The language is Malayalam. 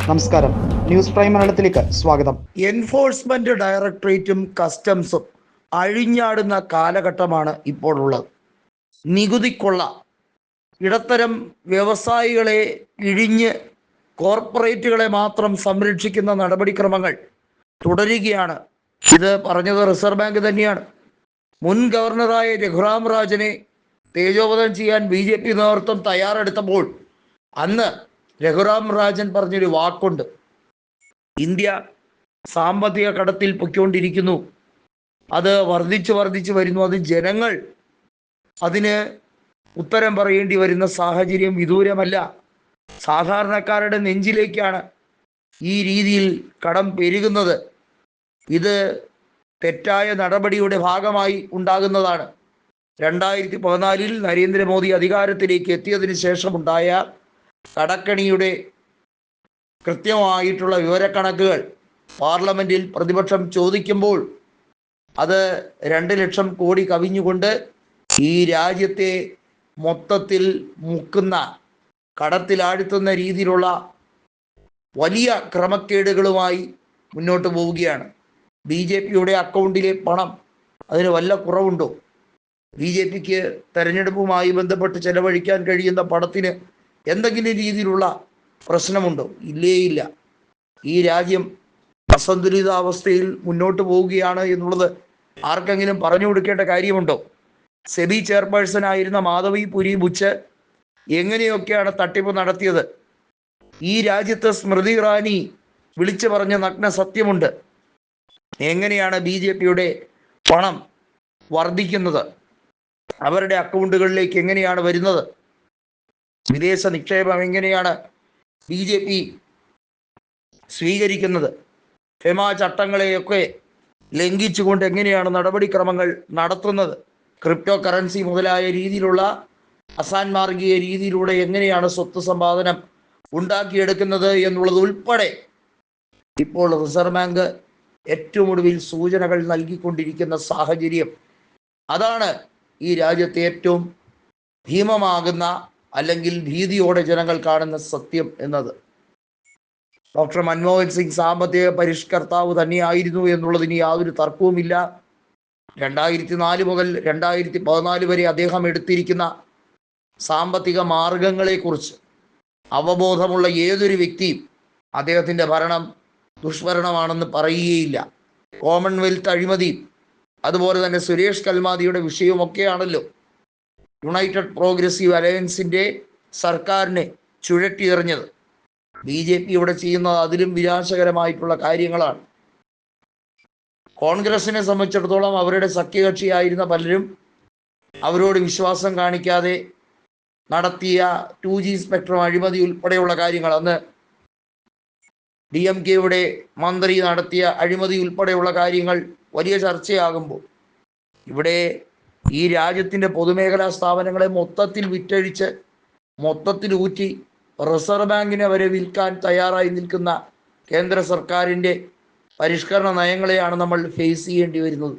നമസ്കാരം, ന്യൂസ് പ്രൈം മലയാളത്തിലേക്ക് സ്വാഗതം. എൻഫോഴ്സ്മെന്റ് ഡയറക്ടറേറ്റും കസ്റ്റംസും അഴിഞ്ഞാടുന്ന കാലഘട്ടമാണ് ഇപ്പോൾ ഉള്ളത്. നികുതിക്കൊള്ള, ഇടത്തരം വ്യവസായികളെ ഇഴിഞ്ഞ് കോർപ്പറേറ്റുകളെ മാത്രം സംരക്ഷിക്കുന്ന നടപടിക്രമങ്ങൾ തുടരുകയാണ്. ഇത് പറഞ്ഞത് റിസർവ് ബാങ്ക് തന്നെയാണ്. മുൻ ഗവർണറായ രഘുറാം രാജനെ തേജോവധം ചെയ്യാൻ BJP നേതൃത്വം തയ്യാറെടുത്തപ്പോൾ അന്ന് രഘുറാം രാജൻ പറഞ്ഞൊരു വാക്കുണ്ട്: ഇന്ത്യ സാമ്പത്തിക കടത്തിൽ പൊയ്ക്കൊണ്ടിരിക്കുന്നു, അത് വർദ്ധിച്ചു വരുന്നു, അത് ജനങ്ങൾ അതിന് ഉത്തരം പറയേണ്ടി വരുന്ന സാഹചര്യം വിദൂരമല്ല. സാധാരണക്കാരുടെ നെഞ്ചിലേക്കാണ് ഈ രീതിയിൽ കടം പെരുകുന്നത്. ഇത് തെറ്റായ നടപടിയുടെ ഭാഗമായി ഉണ്ടാകുന്നതാണ്. 2014 നരേന്ദ്രമോദി അധികാരത്തിലേക്ക് എത്തിയതിന് ശേഷമുണ്ടായ കടക്കണിയുടെ കൃത്യമായിട്ടുള്ള വിവരക്കണക്കുകൾ പാർലമെന്റിൽ പ്രതിപക്ഷം ചോദിക്കുമ്പോൾ അത് 2 ലക്ഷം കോടി കവിഞ്ഞുകൊണ്ട് ഈ രാജ്യത്തെ മൊത്തത്തിൽ മുക്കുന്ന, കടത്തിലാഴ്ത്തുന്ന രീതിയിലുള്ള വലിയ ക്രമക്കേടുകളുമായി മുന്നോട്ട് പോവുകയാണ്. BJPയുടെ അക്കൗണ്ടിലെ പണം, അതിന് വല്ല കുറവുണ്ടോ? BJPക്ക് തെരഞ്ഞെടുപ്പുമായി ബന്ധപ്പെട്ട് ചെലവഴിക്കാൻ കഴിയുന്ന പണത്തിന് എന്തെങ്കിലും രീതിയിലുള്ള പ്രശ്നമുണ്ടോ? ഇല്ല. ഈ രാജ്യം അസന്തുലിതാവസ്ഥയിൽ മുന്നോട്ട് പോവുകയാണ് എന്നുള്ളത് ആർക്കെങ്കിലും പറഞ്ഞു കൊടുക്കേണ്ട കാര്യമുണ്ടോ? സെബി ചെയർപേഴ്സൺ ആയിരുന്ന മാധവിപുരി ബുച്ച് എങ്ങനെയൊക്കെയാണ് തട്ടിപ്പ് നടത്തിയത്? ഈ രാജ്യത്ത് സ്മൃതി ഇറാനി വിളിച്ചു പറഞ്ഞ നഗ്ന സത്യമുണ്ട്. എങ്ങനെയാണ് BJPയുടെ പണം വർദ്ധിക്കുന്നത്? അവരുടെ അക്കൗണ്ടുകളിലേക്ക് എങ്ങനെയാണ് വരുന്നത്? വിദേശ നിക്ഷേപം എങ്ങനെയാണ് BJP സ്വീകരിക്കുന്നത്? ഫെമ ചട്ടങ്ങളെയൊക്കെ ലംഘിച്ചുകൊണ്ട് എങ്ങനെയാണ് നടപടിക്രമങ്ങൾ നടത്തുന്നത്? ക്രിപ്റ്റോ കറൻസി മുതലായ രീതിയിലുള്ള അസാൻമാർഗീയ രീതിയിലൂടെ എങ്ങനെയാണ് സ്വത്ത് സമ്പാദനം ഉണ്ടാക്കിയെടുക്കുന്നത് എന്നുള്ളത് ഉൾപ്പെടെ ഇപ്പോൾ റിസർവ് ബാങ്ക് ഏറ്റവും ഒടുവിൽ സൂചനകൾ നൽകിക്കൊണ്ടിരിക്കുന്ന സാഹചര്യം. അതാണ് ഈ രാജ്യത്തെ ഏറ്റവും ഭീമമാകുന്ന, അല്ലെങ്കിൽ ഭീതിയോടെ ജനങ്ങൾ കാണുന്ന സത്യം എന്നത്. ഡോക്ടർ മൻമോഹൻ സിംഗ് സാമ്പത്തിക പരിഷ്കർത്താവ് തന്നെയായിരുന്നു എന്നുള്ളതിന് യാതൊരു തർക്കവുമില്ല. 2004 മുതൽ 2014 വരെ അദ്ദേഹം എടുത്തിരിക്കുന്ന സാമ്പത്തിക മാർഗങ്ങളെക്കുറിച്ച് അവബോധമുള്ള ഏതൊരു വ്യക്തിയും അദ്ദേഹത്തിൻ്റെ ഭരണം ദുഷ്ഭരണമാണെന്ന് പറയുകയില്ല. കോമൺവെൽത്ത് അഴിമതി, അതുപോലെ തന്നെ സുരേഷ് കൽമാദിയുടെ വിഷയമൊക്കെയാണല്ലോ യുണൈറ്റഡ് പ്രോഗ്രസീവ് അലയൻസിൻ്റെ സർക്കാരിനെ ചുഴറ്റിയെറിഞ്ഞത്. BJP ഇവിടെ ചെയ്യുന്നത് അതിലും വിനാശകരമായിട്ടുള്ള കാര്യങ്ങളാണ്. കോൺഗ്രസിനെ സംബന്ധിച്ചിടത്തോളം അവരുടെ സഖ്യകക്ഷിയായിരുന്ന പലരും അവരോട് വിശ്വാസം കാണിക്കാതെ നടത്തിയ 2G സ്പെക്ട്രം അഴിമതി ഉൾപ്പെടെയുള്ള കാര്യങ്ങൾ, അന്ന് DMKയുടെ മന്ത്രി നടത്തിയ അഴിമതി ഉൾപ്പെടെയുള്ള കാര്യങ്ങൾ വലിയ ചർച്ചയാകുമ്പോൾ ഇവിടെ ഈ രാജ്യത്തിൻ്റെ പൊതുമേഖലാ സ്ഥാപനങ്ങളെ മൊത്തത്തിൽ വിറ്റഴിച്ച്, മൊത്തത്തിൽ ഊറ്റി റിസർവ് ബാങ്കിനെ വരെ വിൽക്കാൻ തയ്യാറായി നിൽക്കുന്ന കേന്ദ്ര സർക്കാരിൻ്റെ പരിഷ്കരണ നയങ്ങളെയാണ് നമ്മൾ ഫേസ് ചെയ്യേണ്ടി വരുന്നത്.